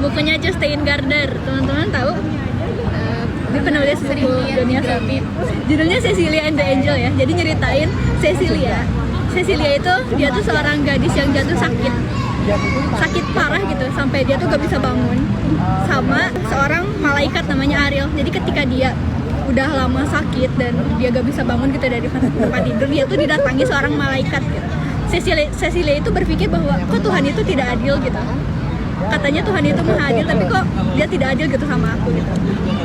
bukunya Justin Gardner, teman-teman tahu? Dia penulis buku Dunia Sempit. Judulnya Cecilia and the Angel ya. Jadi nyeritain Cecilia. Cecilia itu dia tuh seorang gadis yang jatuh sakit parah gitu, sampai dia tuh gak bisa bangun. Sama seorang malaikat namanya Ariel. Jadi ketika dia udah lama sakit dan dia gak bisa bangun gitu dari tempat tidur, dia tuh didatangi seorang malaikat gitu. Cecilia itu berpikir bahwa kok Tuhan itu tidak adil gitu. Katanya Tuhan itu maha adil, tapi kok dia tidak adil gitu sama aku gitu.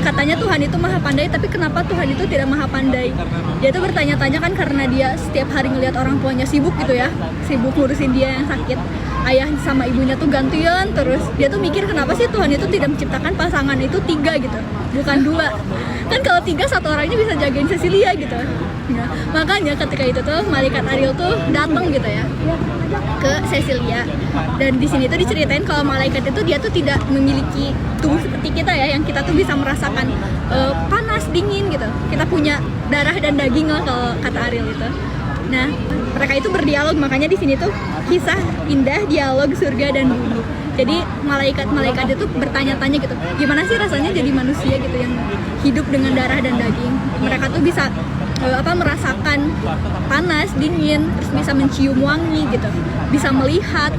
Katanya Tuhan itu maha pandai, tapi kenapa Tuhan itu tidak maha pandai? Dia tuh bertanya-tanya kan karena dia setiap hari ngelihat orang tuanya sibuk gitu ya, sibuk ngurusin dia yang sakit. Ayah sama ibunya tuh gantian terus. Dia tuh mikir kenapa sih Tuhan itu tidak menciptakan pasangan itu 3 gitu, bukan 2. Kan kalau 3 satu orangnya bisa jagain Cecilia gitu. Ya, makanya ketika itu tuh malaikat Ariel tuh datang gitu ya ke Cecilia, dan di sini tuh diceritain kalau malaikat itu dia tuh tidak memiliki tubuh seperti kita ya, yang kita tuh bisa merasakan panas dingin gitu. Kita punya darah dan daging lah kalau kata Ariel itu. Nah, mereka itu berdialog, makanya di sini tuh kisah indah dialog surga dan bumi. Jadi malaikat-malaikat itu bertanya-tanya gitu, gimana sih rasanya jadi manusia gitu yang hidup dengan darah dan daging. Mereka tuh bisa merasakan panas, dingin, terus bisa mencium wangi gitu, bisa melihat,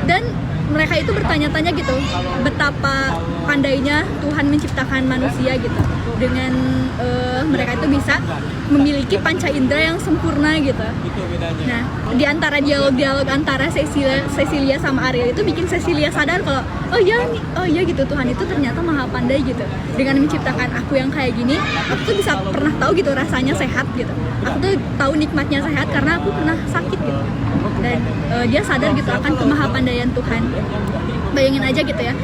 dan mereka itu bertanya-tanya gitu, betapa pandainya Tuhan menciptakan manusia gitu. Dengan mereka itu bisa memiliki panca indera yang sempurna gitu. Nah, di antara dialog-dialog antara Cecilia sama Ariel itu bikin Cecilia sadar kalau oh iya gitu, Tuhan itu ternyata maha pandai gitu. Dengan menciptakan aku yang kayak gini, aku tuh bisa pernah tahu gitu rasanya sehat gitu. Aku tuh tahu nikmatnya sehat karena aku pernah sakit gitu. Dan dia sadar gitu akan kemaha pandaian Tuhan. Bayangin aja gitu ya,